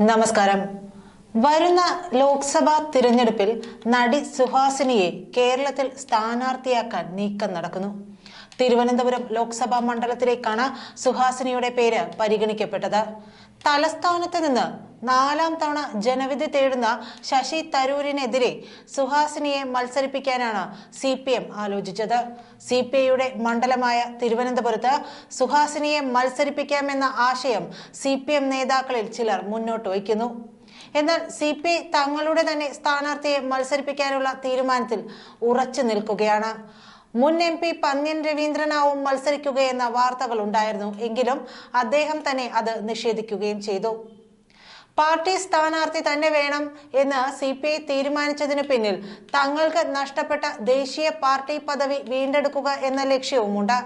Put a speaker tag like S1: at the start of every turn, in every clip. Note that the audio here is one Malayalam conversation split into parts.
S1: നമസ്കാരം. വരുന്ന ലോക്സഭാ തിരഞ്ഞെടുപ്പിൽ നടി സുഹാസിനിയെ കേരളത്തിൽ സ്ഥാനാർത്ഥിയാക്കാൻ നീക്കം നടക്കുന്നു. തിരുവനന്തപുരം ലോക്സഭാ മണ്ഡലത്തിലേക്കാണ് സുഹാസിനിയുടെ പേര് പരിഗണിക്കപ്പെട്ടത്. തലസ്ഥാനത്ത് നിന്ന് 4ാം തവണ ജനവിധി തേടുന്ന ശശി തരൂരിനെതിരെ സുഹാസിനിയെ മത്സരിപ്പിക്കാനാണ് CPM ആലോചിച്ചത്. CPIയുടെ മണ്ഡലമായ തിരുവനന്തപുരത്ത് സുഹാസിനിയെ മത്സരിപ്പിക്കാമെന്ന ആശയം CPM നേതാക്കളിൽ ചിലർ മുന്നോട്ട് വയ്ക്കുന്നു. എന്നാൽ CPI തങ്ങളുടെ തന്നെ സ്ഥാനാർത്ഥിയെ മത്സരിപ്പിക്കാനുള്ള തീരുമാനത്തിൽ ഉറച്ചു നിൽക്കുകയാണ്. മുൻ MP പന്ന്യൻ രവീന്ദ്രനാവും മത്സരിക്കുകയെന്ന വാർത്തകൾ ഉണ്ടായിരുന്നു. എങ്കിലും അദ്ദേഹം തന്നെ അത് നിഷേധിക്കുകയും ചെയ്തു. പാർട്ടി സ്ഥാനാർത്ഥി തന്നെ വേണം എന്ന് CPI തീരുമാനിച്ചതിന് പിന്നിൽ തങ്ങൾക്ക് നഷ്ടപ്പെട്ട ദേശീയ പാർട്ടി പദവി വീണ്ടെടുക്കുക എന്ന ലക്ഷ്യവുമുണ്ട്.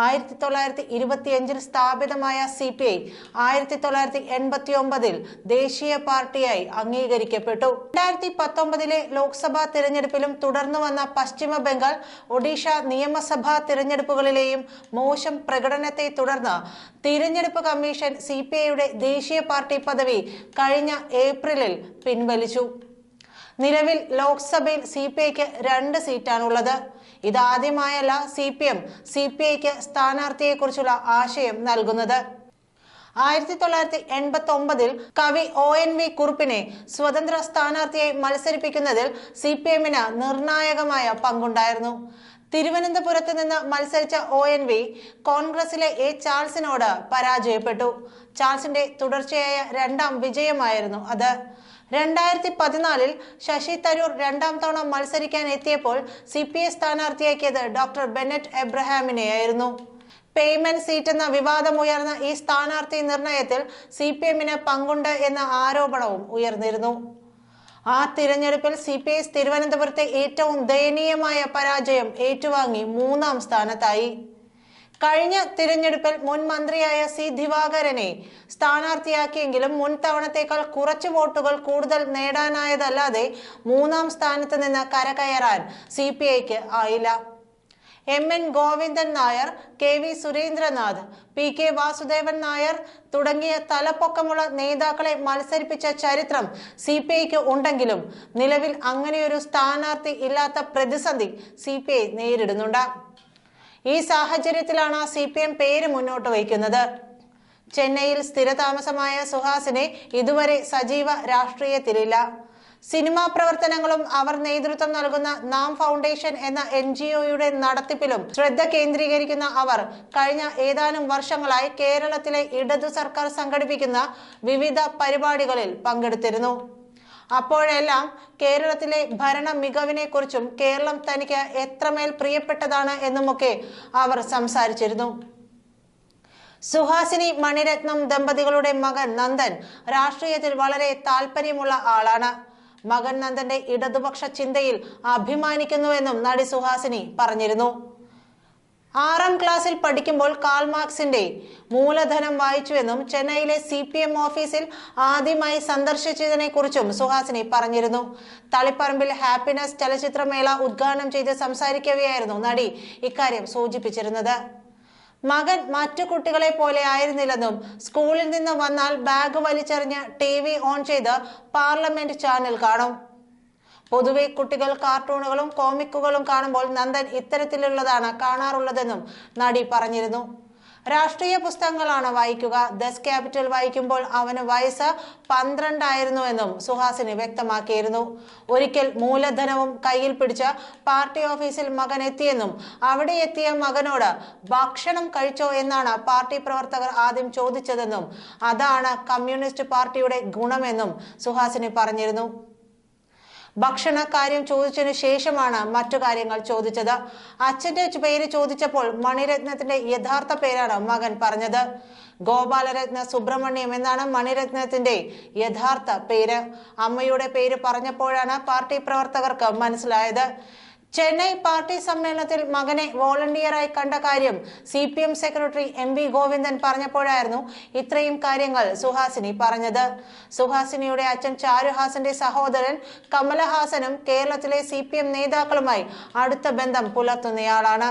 S1: 1925 സ്ഥാപിതമായ CPI 1989 ദേശീയ പാർട്ടിയായി അംഗീകരിക്കപ്പെട്ടു. 2019 ലോക്സഭാ തിരഞ്ഞെടുപ്പിലും തുടർന്നു വന്ന പശ്ചിമ ബംഗാൾ, ഒഡീഷ നിയമസഭാ തിരഞ്ഞെടുപ്പുകളിലെയും മോശം പ്രകടനത്തെ തുടർന്ന് തിരഞ്ഞെടുപ്പ് കമ്മീഷൻ CPIയുടെ ദേശീയ പാർട്ടി പദവി കഴിഞ്ഞ ഏപ്രിലിൽ പിൻവലിച്ചു. നിലവിൽ ലോക്സഭയിൽ CPIക്ക് 2 സീറ്റാണുള്ളത്. ഇതാദ്യമായല്ല CPIക്ക് സ്ഥാനാർത്ഥിയെക്കുറിച്ചുള്ള ആശയം നൽകുന്നത്. 1989 കവി ONV കുറുപ്പിനെ സ്വതന്ത്ര സ്ഥാനാർത്ഥിയായി മത്സരിപ്പിക്കുന്നതിൽ CPMന് നിർണായകമായ പങ്കുണ്ടായിരുന്നു. തിരുവനന്തപുരത്ത് നിന്ന് മത്സരിച്ച ONV കോൺഗ്രസിലെ A ചാൾസിനോട് പരാജയപ്പെട്ടു. ചാൾസിന്റെ തുടർച്ചയായ 2ാം വിജയമായിരുന്നു അത്. 2014 ശശി തരൂർ 2ാം തവണ മത്സരിക്കാൻ എത്തിയപ്പോൾ CPI സ്ഥാനാർത്ഥിയാക്കിയത് ഡോക്ടർ ബെന്നറ്റ് എബ്രഹാമിനെയായിരുന്നു. പേയ്മെന്റ് സീറ്റ് എന്ന വിവാദമുയർന്ന ഈ സ്ഥാനാർത്ഥി നിർണയത്തിൽ CPMന് പങ്കുണ്ട് എന്ന ആരോപണവും ഉയർന്നിരുന്നു. ആ തിരഞ്ഞെടുപ്പിൽ CPI തിരുവനന്തപുരത്തെ ഏറ്റവും ദയനീയമായ പരാജയം ഏറ്റുവാങ്ങി 3ാം സ്ഥാനത്തായി. കഴിഞ്ഞ തിരഞ്ഞെടുപ്പിൽ മുൻ മന്ത്രിയായ C ദിവാകരനെ സ്ഥാനാർത്ഥിയാക്കിയെങ്കിലും മുൻ തവണത്തേക്കാൾ കുറച്ച് വോട്ടുകൾ കൂടുതൽ നേടാനായതല്ലാതെ 3ാം സ്ഥാനത്ത് നിന്ന് കരകയറാൻ CPIക്ക് ആയില്ല. MN Govindan Nair, KV Surendranath, PK Vasudevan Nair തുടങ്ങിയ തലപ്പൊക്കമുള്ള നേതാക്കളെ മത്സരിപ്പിച്ച ചരിത്രം CPIക്ക് ഉണ്ടെങ്കിലും നിലവിൽ അങ്ങനെയൊരു സ്ഥാനാർത്ഥി ഇല്ലാത്ത പ്രതിസന്ധി CPI നേരിടുന്നുണ്ട്. ഈ സാഹചര്യത്തിലാണ് CPM പേര് മുന്നോട്ട് വയ്ക്കുന്നത്. ചെന്നൈയിൽ സ്ഥിരതാമസമായ സുഹാസിനെ ഇതുവരെ സജീവ രാഷ്ട്രീയത്തിലില്ല. സിനിമാ പ്രവർത്തനങ്ങളും അവർ നേതൃത്വം നൽകുന്ന നാം ഫൗണ്ടേഷൻ എന്ന NGOയുടെ നടത്തിപ്പിലും ശ്രദ്ധ കേന്ദ്രീകരിക്കുന്ന അവർ കഴിഞ്ഞ ഏതാനും വർഷങ്ങളായി കേരളത്തിലെ ഇടതു സർക്കാർ സംഘടിപ്പിക്കുന്ന വിവിധ പരിപാടികളിൽ പങ്കെടുത്തിരുന്നു. അപ്പോഴെല്ലാം കേരളത്തിലെ ഭരണ മികവിനെ കുറിച്ചും കേരളം തനിക്ക് എത്രമേൽ പ്രിയപ്പെട്ടതാണ് എന്നുമൊക്കെ അവർ സംസാരിച്ചിരുന്നു. സുഹാസിനി മണിരത്നം ദമ്പതികളുടെ മകൻ നന്ദൻ രാഷ്ട്രീയത്തിൽ വളരെ താല്പര്യമുള്ള ആളാണ്. മകൻ നന്ദന്റെ ഇടതുപക്ഷ ചിന്തയിൽ അഭിമാനിക്കുന്നുവെന്നും നടി സുഹാസിനി പറഞ്ഞിരുന്നു. 6ാം ക്ലാസ്സിൽ പഠിക്കുമ്പോൾ കാൾ മാർക്സിന്റെ മൂലധനം വായിച്ചുവെന്നും ചെന്നൈയിലെ CPM ഓഫീസിൽ ആദ്യമായി സന്ദർശിച്ചതിനെ കുറിച്ചും സുഹാസിനി പറഞ്ഞിരുന്നു. തളിപ്പറമ്പിൽ ഹാപ്പിനെസ് ചലച്ചിത്രമേള ഉദ്ഘാടനം ചെയ്ത് സംസാരിക്കവെയായിരുന്നു നടി ഇക്കാര്യം സൂചിപ്പിച്ചിരുന്നത്. മകൻ മറ്റു കുട്ടികളെ പോലെ ആയിരുന്നില്ലെന്നും സ്കൂളിൽ നിന്ന് വന്നാൽ ബാഗ് വലിച്ചെറിഞ്ഞ് TV ഓൺ ചെയ്ത് പാർലമെന്റ് ചാനൽ കാണും. പൊതുവെ കുട്ടികൾ കാർട്ടൂണുകളും കോമിക്കുകളും കാണുമ്പോൾ നന്ദൻ ഇത്തരത്തിലുള്ളതാണ് കാണാറുള്ളതെന്നും നടി പറഞ്ഞിരുന്നു. രാഷ്ട്രീയ പുസ്തകങ്ങളാണ് വായിക്കുക. ദസ് ക്യാപിറ്റൽ വായിക്കുമ്പോൾ അവന് വയസ്സ് 12 ആയിരുന്നുവെന്നും സുഹാസിനി വ്യക്തമാക്കിയിരുന്നു. ഒരിക്കൽ മൂലധനവും കയ്യിൽ പിടിച്ച് പാർട്ടി ഓഫീസിൽ മകൻ എത്തിയെന്നും അവിടെ എത്തിയ മകനോട് ഭക്ഷണം കഴിച്ചോ എന്നാണ് പാർട്ടി പ്രവർത്തകർ ആദ്യം ചോദിച്ചതെന്നും അതാണ് കമ്മ്യൂണിസ്റ്റ് പാർട്ടിയുടെ ഗുണമെന്നും സുഹാസിനി പറഞ്ഞിരുന്നു. ഭക്ഷണ കാര്യം ചോദിച്ചതിനു ശേഷമാണ് മറ്റു കാര്യങ്ങൾ ചോദിച്ചത്. അച്ഛന്റെ പേര് ചോദിച്ചപ്പോൾ മണിരത്നത്തിന്റെ യഥാർത്ഥ പേരാണ് മകൻ പറഞ്ഞത്. ഗോപാലരത്ന സുബ്രഹ്മണ്യം എന്നാണ് മണിരത്നത്തിന്റെ യഥാർത്ഥ പേര്. അമ്മയുടെ പേര് പറഞ്ഞപ്പോഴാണ് പാർട്ടി പ്രവർത്തകർക്ക് മനസ്സിലായത്. ചെന്നൈ പാർട്ടി സമ്മേളനത്തിൽ മകനെ വോളണ്ടിയറായി കണ്ട കാര്യം CPM സെക്രട്ടറി MV ഗോവിന്ദൻ പറഞ്ഞപ്പോഴായിരുന്നു ഇത്രയും കാര്യങ്ങൾ സുഹാസിനി പറഞ്ഞത്. സുഹാസിനിയുടെ അച്ഛൻ ചാരുഹാസന്റെ സഹോദരൻ കമലഹാസനും കേരളത്തിലെ CPM നേതാക്കളുമായി അടുത്ത ബന്ധം പുലർത്തുന്നയാളാണ്.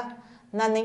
S1: നന്ദി.